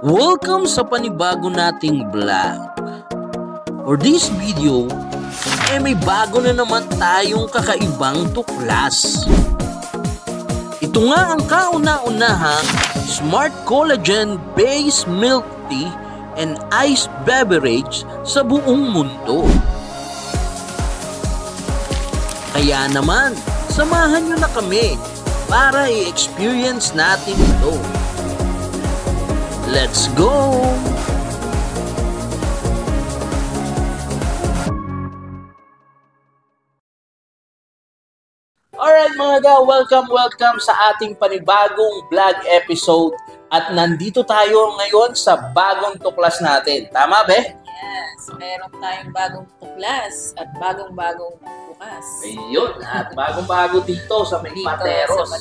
Welcome sa panibago nating vlog. For this video, may bago na naman tayong kakaibang tuklas. Ito nga ang kauna-unahang Smart Collagen Based Milk Tea and Ice Beverage sa buong mundo. Kaya naman, samahan nyo na kami para i-experience natin ito. Let's go! Alright mga ga, welcome sa ating panibagong vlog episode. At nandito tayo ngayon sa bagong tuklas natin. Tama, Be? Yes, meron tayong bagong tuklas at bagong-bagong bukas. Ayun, at bagong-bago dito sa may Materos.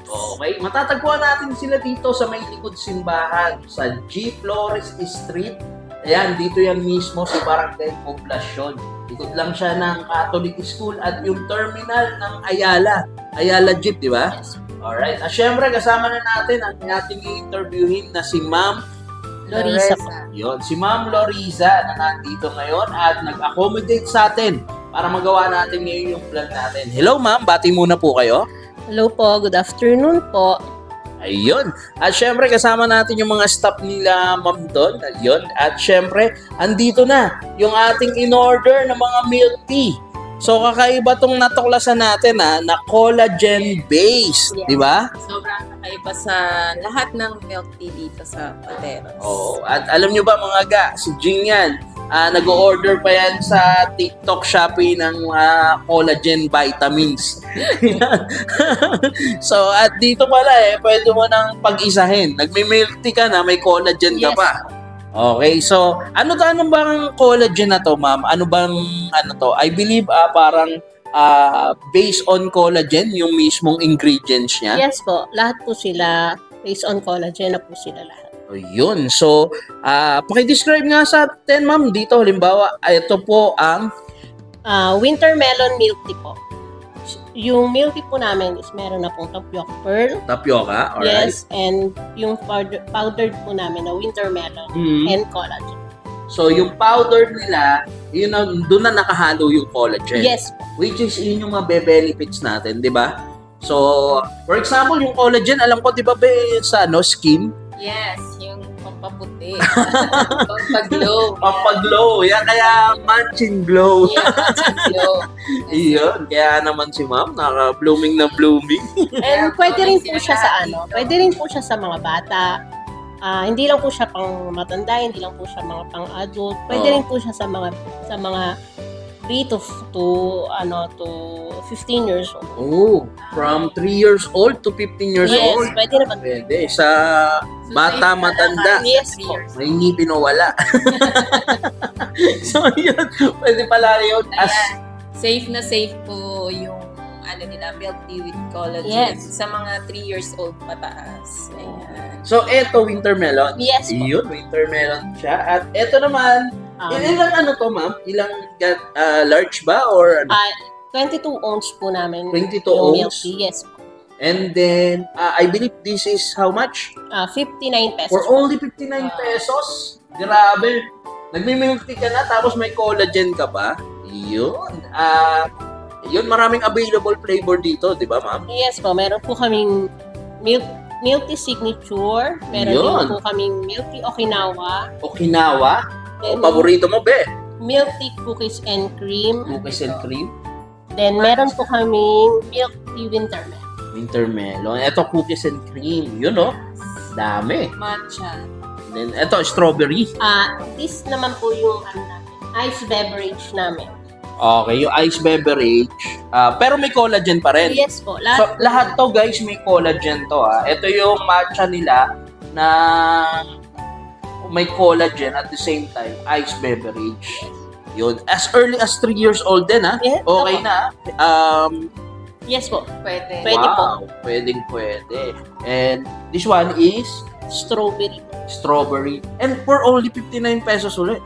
Okay, matatagpuan natin sila dito sa may likod simbahan, sa G. Flores Street. Ayan, dito yan mismo sa Barangay Poblacion. Likod lang siya ng Catholic School at yung terminal ng Ayala Jeep, di ba? Yes. Alright, at syempre kasama na natin ang ating i-interviewin na si Ma'am Loriza. Yun, si Ma'am Loriza na nandito ngayon at nag-accommodate sa atin para magawa natin ngayon yung vlog natin. Hello Ma'am, bati muna po kayo. Hello po, good afternoon po. Ayun. At syempre kasama natin yung mga staff nila Ma'am doon. Ayun. At syempre, andito na yung ating in-order na mga milk tea. So kakaiba tong natuklasan natin na collagen based, Yes. di ba? Sobrang kakaiba sa lahat ng milk tea dito sa Materos. Oh, at alam nyo ba mga ga, si Jing yan, nag-order pa yan sa TikTok Shopee ng collagen vitamins. So, at dito pala pwede mo nang pag-isahin. Nagme-milk tea ka na, may collagen ka Yes. pa. Okay, so, anong bang collagen na to, ma'am? Ano to? I believe parang based on collagen, yung mismong ingredients niya. Yes po, lahat po sila based on collagen na po sila lahat. Yun. So, paki-describe nga sa atin, ma'am, dito. Halimbawa, ito po ang Winter melon milk tea po. Yung milk tea po namin is meron na pong tapioca pearl. tapioca. Alright. Yes, and yung powdered po namin na winter melon and collagen. So, yung powder nila, doon na nakahalo yung collagen. Yes po. Which is yun yung mga benefits natin, di ba? So, for example, yung collagen, alam ko, di ba, sa skin? Yes, yung pampaputi. Pampaglow. Pampaglow. Yan, kaya matching glow. Yeah, matching glow. Iyon, kaya naman si ma'am, naka-blooming na blooming. And pwede rin po siya sa pwede rin po siya sa mga bata. Hindi lang po siya pang matanda, hindi lang po siya mga pang adult. Pwede rin po siya sa mga 3 to 15 years old. Oh, from 3 years old to 15 years Yes, old. pwede naman. Pwede. Sa bata, matanda. Yes po. May ngipin o wala. So, yun. Pwede pala yun. Safe na safe po yung nila, milk tea with collagen. Yes. Sa mga 3 years old pataas. Ayan. So, eto, winter melon. Yes po. Yun, winter melon siya. At eto naman, ilang to, ma'am? Ilang large ba? Or 22 ounce po namin. 22 yung milk ounce? tea. Yes po. And then, I believe this is how much? 59 pesos. For only 59 pesos? Grabe. Nagme-milk tea ka na, tapos may collagen ka pa? Yun. Yun, maraming available flavor dito, di ba, ma'am? Yes po, meron po kaming milk tea signature. Meron Yun. din po kaming milk tea Okinawa. Okinawa? Then, Paborito mo, be? milk tea cookies and cream. Cookies and cream? Then meron po kaming milk tea winter melon. Winter melon. Ito, cookies and cream. Yun, no? Dami. Matcha. And then, ito, strawberry. This naman po yung ice beverage namin. Okay, yung ice beverage. Pero may collagen pa rin. Yes po. So, lahat to, guys, may collagen to, Ito yung matcha nila na may collagen at the same time, ice beverage. Yun. As early as 3 years old din, Yes, Okay na. Yes po. Pwede. Pwede po. Pwede. And this one is Strawberry. strawberry. And for only 59 pesos ulit.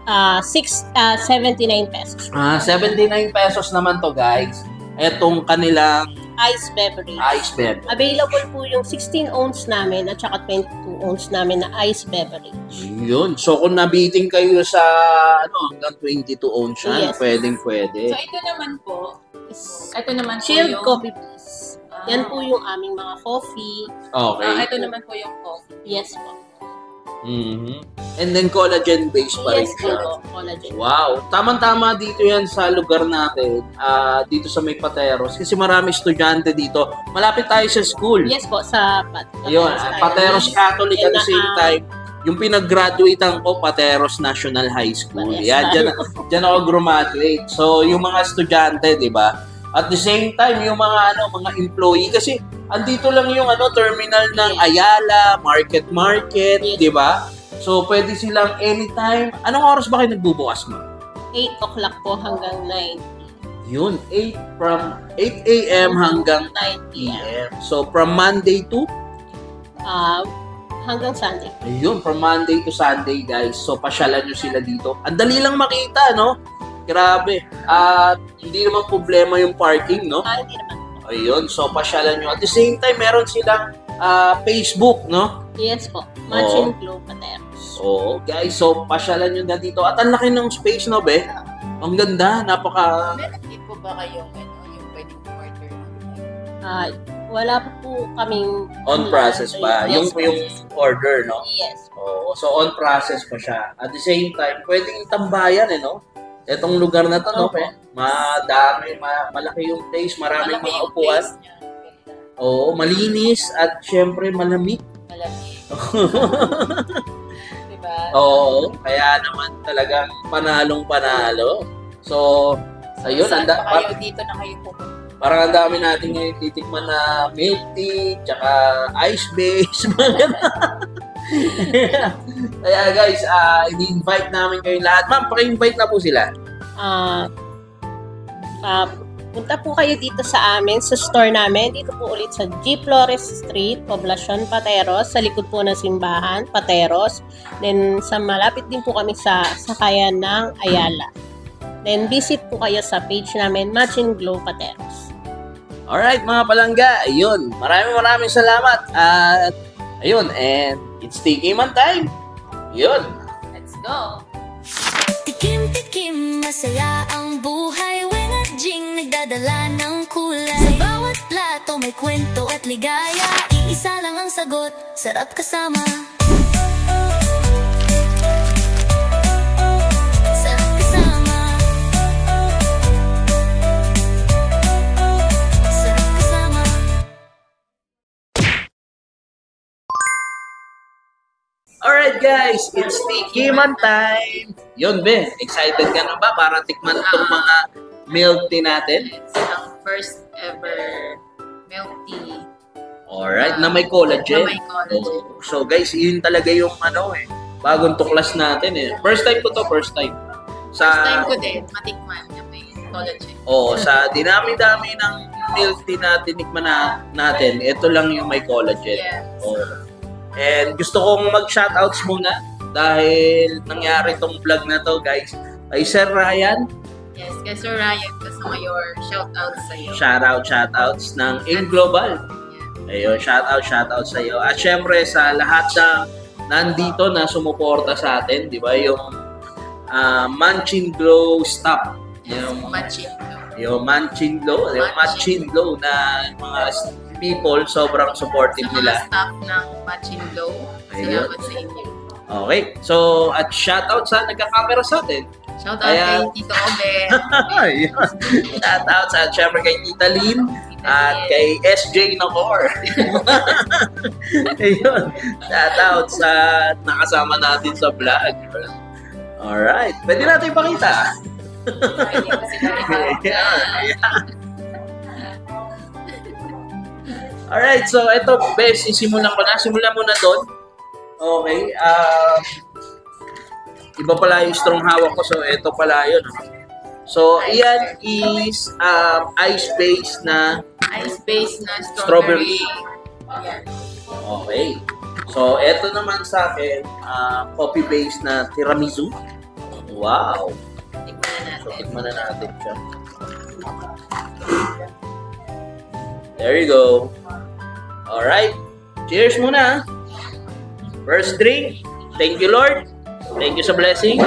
79 pesos. 79 pesos naman to, guys. Etong kanilang ice beverage. Ice beverage. Available po yung 16 ounce namin at saka 22 ounce namin na ice beverage. Yun. So, kung nabiting kayo sa hanggang 22 ounce yan, Yes. pwede. So, ito naman po Chilled yung... coffee please. Yan po yung aming mga coffee. Okay. ito naman po yung coffee. Yes po. And then collagen-based pa rin Yes siya. po, collagen. Wow. Tamang-tama dito yan sa lugar natin. Dito sa may Pateros. Kasi marami estudyante dito. Malapit tayo sa school. Yes po, sa Ayun, Pateros Catholic at the same time. Yung pinag-graduatean ko, Pateros National High School. Yes. Yan, dyan ako graduate. So, yung mga estudyante, di ba? At the same time, yung mga employee kasi andito lang yung terminal ng Ayala, Market, Yes. di ba? So, pwede silang anytime. Anong oras ba kayo nagbubukas mo? 8 o'clock po hanggang 9 Yun, 8 a.m. hanggang 9 p.m. p.m. So, from Monday to? Hanggang Sunday. Ayun, from Monday to Sunday, guys. So, pasyalan nyo sila dito. Ang dali lang makita, no? Grabe. At hindi naman problema yung parking, no? Hindi naman. Ayun, so pasyalan nyo. At the same time, meron silang Facebook, no? Yes po. Matching Glow Pateros. Oo, guys. So, pasyalan nyo na dito. At ang laki ng space, no, be? Ang ganda. Napaka... Meron din po ba kayong yung pwedeng order? Wala po kaming... On process pa. Yes, yung order, no? Yes. Oo, so on process pa siya. At the same time, pwedeng tambayan, no? Etong lugar na to, no? Madami, malaki yung place, maraming mga upuan. Oo, malinis at syempre malamig. Malamig. Diba? Oo, kaya naman talagang panalong-panalo. So, ayun. Saan pa kayo dito na kayo pupunta? Parang ang dami natin ngayon titikman na milk tea, tsaka ice base, mga Kaya guys, i-invite namin kayo lahat. Ma'am, paki-invite na po sila. Punta po kayo dito sa amin, sa store namin. Dito po ulit sa G. Flores Street, Poblacion, Pateros. Sa likod po ng simbahan, Pateros. Then, malapit din po kami sa sakayan ng Ayala. Then, visit po kayo sa page namin, Matching Glow Pateros. Alright, mga palangga. Ayun, maraming salamat. At, ayun, and it's Tiki Man time. Yun. Let's go! Tikim-tikim, masaya ang buhay. Weng at Jing nagdadala ng kulay. Sa bawat plato may kwento at ligaya. Iisa lang ang sagot, sarap kasama. Sarap kasama. Sarap kasama. Alright guys, it's Tiki Man time. Yun, be. Excited ka na ba para tikman itong mga milk tea natin? It's ang first ever milk tea. Alright, na may collagen. Na may collagen. So guys, yun talaga yung bagong tuklas natin eh. First time ko to, first time. First time ko din, matikman na may collagen. Sa dinami-dami ng milk tea na tinikman natin, ito lang yung may collagen. Yes. And gusto kong mag-shoutouts muna dahil nangyari tong vlog na to, guys. Kay Sir Ryan. Yes, kay Sir Ryan Casamayor, shoutout sa iyo. Shoutouts ng AIM Global. Ayun, shoutout sa iyo. At syempre sa lahat ng nandito na sumuporta sa atin, di ba? Yung Matching Glow staff. Yung Matching Glow na mga people, sobrang supportive sa mga nila. staff ng Matching Glow. Ayun. Salamat sa inyo. Okay, so at shoutout sa nagka-camera sa atin. Shoutout Ayan. kay Tito Obe. Shoutout sa syempre kay Tita Lynn at kay SJ Nacor. Ayun, shoutout sa nakasama natin sa vlog. Alright, pwede natin ipakita. Alright, so ito, best, simulan mo na doon. Okay, iba pala yung strong hawak ko, so ito pala yun. So, iyan is ice-based na strawberry. Ayan. Okay. So, ito naman sa akin, coffee-based na tiramisu. Wow. Tikman na So, natin. tikman na natin siya. There you go. Alright. Cheers muna. First drink. Thank you, Lord. Thank you sa blessing.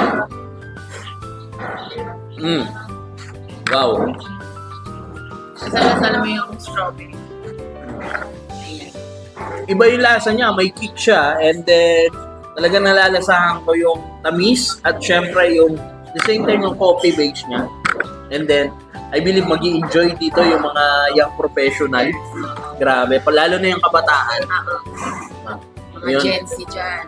Wow. Sala-sala mo yung strawberry. Iba yung lasa niya. May kick siya. And then, talagang nalalasahan ko yung tamis. At syempre, yung the same time yung coffee base niya. And then, I believe mag-i-enjoy dito yung mga young professional. Grabe. Lalo na yung kabataan. Mga Gen Z dyan.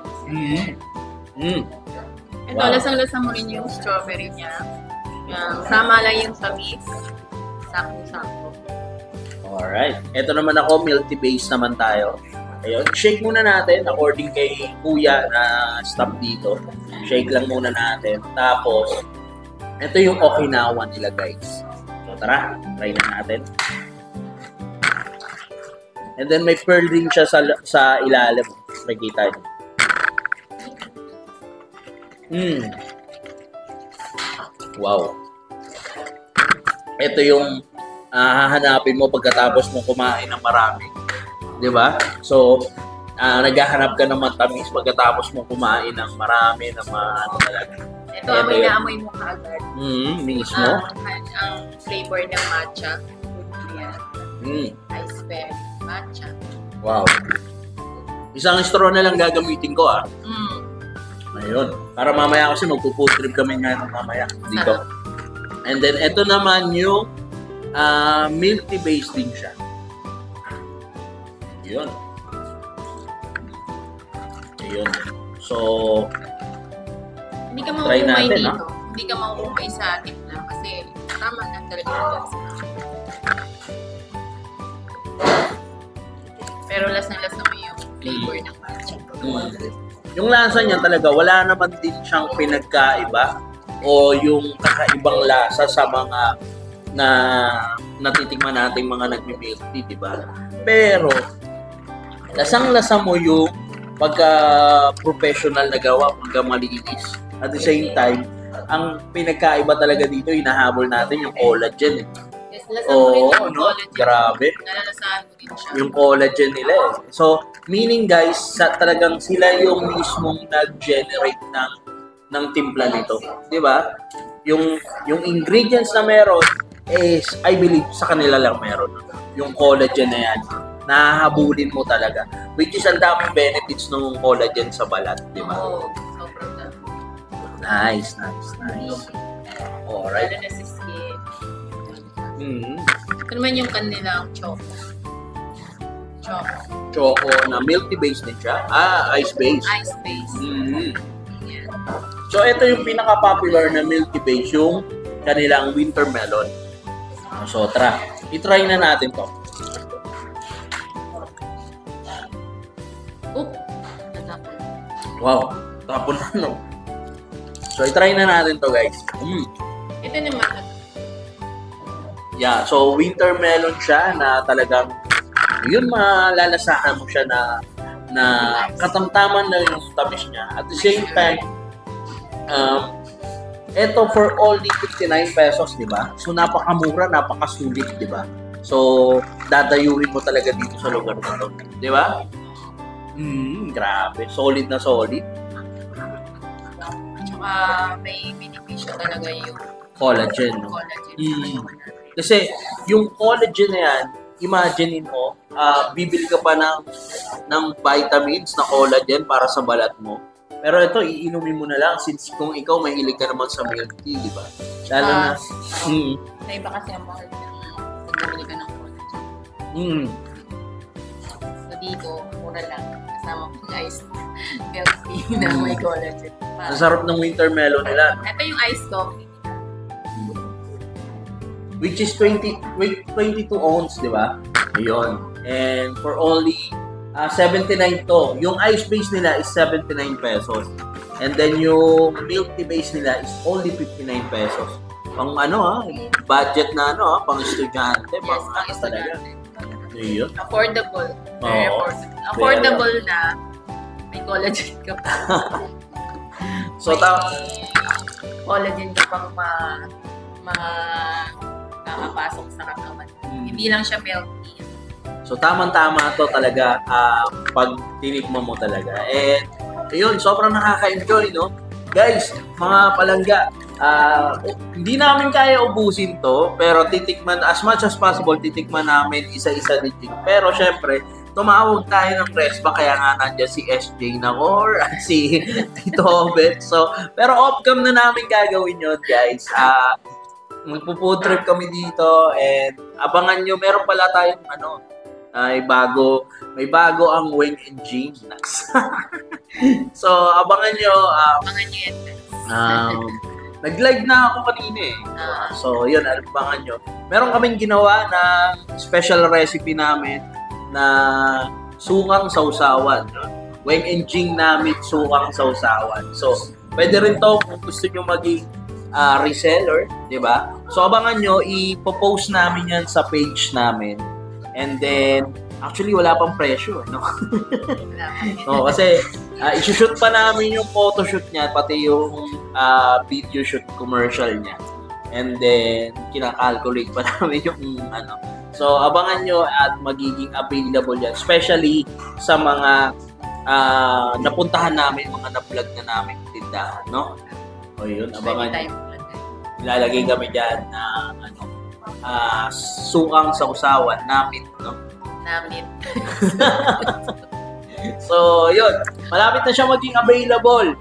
Ito, lasang-lasa mo rin yung strawberry niya. Sama lang yung tamis. Sakto-sakto. Alright. Ito naman ako, milk tea base naman tayo. Ayun. Shake muna natin according kay kuya na staff dito. Shake lang muna natin. Tapos, ito yung Okinawa nila, guys. So, tara. Try na natin. And then, may pearl ring siya sa ilalim. Makikita nyo. Wow. Ito yung hahanapin mo pagkatapos mo kumain ng marami. 'Di ba? So, naghahanap ka ng matamis pagkatapos mo kumain ng marami ng ano talaga. Ito amoy na amoy mo kaagad. Mismo. Ang flavor ng matcha. Ice bear, matcha. Wow. Isang straw na lang gagamitin ko Ayun. Para mamaya kasi magpo-food trip kami ngayon mamaya dito. And then, ito naman yung milk tea based din siya. Ayun. Ayun. So, hindi ka mauumay dito. Hindi ka mauumay sa atin lang kasi tama lang talaga yung lasa. Pero lasa-lasa mo yung flavor ng matcha. Yung lasa niya talaga, wala naman din siyang pinagkaiba o yung kakaibang lasa sa mga na natitikman nating mga nagmi-milk tea, di ba? Pero, lasang-lasa mo yung pagka-professional na gawa, pagka-malinis. At the same time, ang pinagkaiba talaga dito, hinahabol natin yung collagen. Yes, lasa mo rin yung collagen. Grabe. Nalalasahan mo din siya. Yung collagen nila So, meaning guys, talagang sila yung mismong nag-generate ng timpla nito. Di ba? Yung ingredients na meron is, I believe, sa kanila lang meron. Yung collagen na yan. Nahahabulin mo talaga. Which is ang daming benefits ng collagen sa balat. Di ba? Oo. Sobrang dami. Nice. Alright. Lalo na sa skin. Ito naman yung kanilang choco. Choco na milk tea base din siya. Ice base. Ice base. Yeah. So, ito yung pinaka-popular na milk tea base, yung kanilang winter melon. So, tara. I-try na natin to. Natapon. Wow. Tapon na, no? So, i-try na natin to, guys. Ito naman. Yeah, so winter melon siya na talagang yun, malalasahan mo siya na katamtaman na yung tamis niya. At the same time, ito for only 59 pesos, di ba? So, napakamura, napakasulit, di ba? So, dadayuhin mo talaga dito sa lugar na to. Di ba? Grabe. Solid na solid. Tsaka may benepisyo talaga yung Collagen. Kasi, yung collagen na yan, imagine mo, bibili ka pa ng vitamins na collagen para sa balat mo. Pero ito, iinumin mo na lang since kung ikaw mahilig ka naman sa milk tea, di ba? Lalo na... Sa iba kasi ang mahal na bibili ka ng collagen. So dito, mura lang. Kasama ko guys, milk tea na may collagen. Ang sarap ng winter melon nila. Ito yung iced coffee. Which is 22 ounce, di ba? Ayun. And for only 79 to. Yung ice base nila is 79 pesos. And then yung milk tea base nila is only 59 pesos. Pang budget na pang estudyante. Yes, pang estudyante. Ayun. Affordable. Very affordable. Affordable na. May collagen ka pa. So, collagen ka pang makakapasok sa katawan. Hindi lang siya milk tea. So, tamang-tama to talaga pag tinikman mo talaga. And, ayun, sobrang nakaka-enjoy, no? Guys, mga palangga, hindi namin kaya ubusin to, pero titikman, as much as possible, titikman namin isa-isa ni Jing. Pero, syempre, tumawag tayo ng Respa, kaya nga nandiyan si SJ Nacor at si Tito Obet. So, pero off-cam na namin gagawin yun, guys. Magpo-food trip kami dito and abangan nyo, meron pala tayong may bago ang Weng and Jing. So, abangan nyo. Abangan nyo yan. Nag-live na ako kanina eh. So, yun, abangan nyo. Meron kaming ginawa na special recipe namin na sukang sausawan. No? Weng and Jing namin sukang sausawan. So, pwede rin to kung gusto nyo maging reseller, di ba? So, abangan nyo, ipopost namin yan sa page namin. And then, actually, wala pang presyo, no? No, kasi, isushoot pa namin yung photoshoot niya, pati yung video shoot commercial niya. And then, kinakalculate pa namin yung So, abangan nyo at magiging available yan. Especially sa mga napuntahan namin, mga na-vlog na namin tindahan, no? O yun, abangan nyo. Ilalagay kami dyan na sukang sausawan namin, no? Namin. So, yun. Malapit na siya maging available.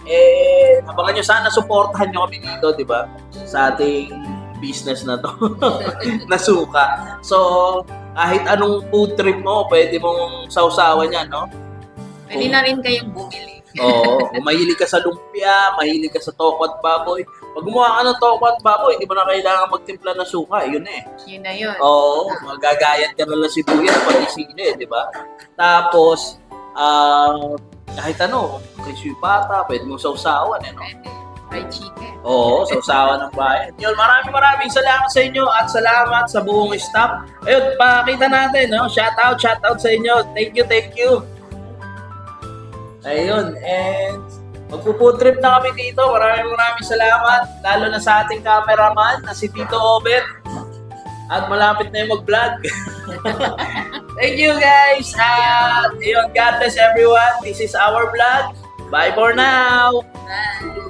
Abangan nyo, sana supportahan nyo kami dito, di ba? Sa ating business na to. Na suka. So, kahit anong food trip mo, pwede mong sausawan yan, no? Pwede na rin kayong bumili. Oo. Kung mahilig ka sa lumpia, mahilig ka sa toko at baboy. Pag gumawa ka ng toko at baboy, hindi mo na kailangan magtimpla ng suka. Yun eh. Yun na yun. Oo. Magagayat ka na lang sibuyas, pati sili, di ba? Tapos, kahit crispy pata, pwede mong sausawan, eh, no? Pwede. Fried chicken. Oo, sausawan ng bayan. Yun, maraming salamat sa inyo at salamat sa buong staff. Ayun, pakita natin, no? Shout out sa inyo. Thank you. Ayun, and magpo-food trip na kami dito. Maraming salamat. Lalo na sa ating cameraman na si Tito Obet. At malapit na yung mag-vlog. Thank you guys. At yun, God bless everyone. This is our vlog. Bye for now. Bye.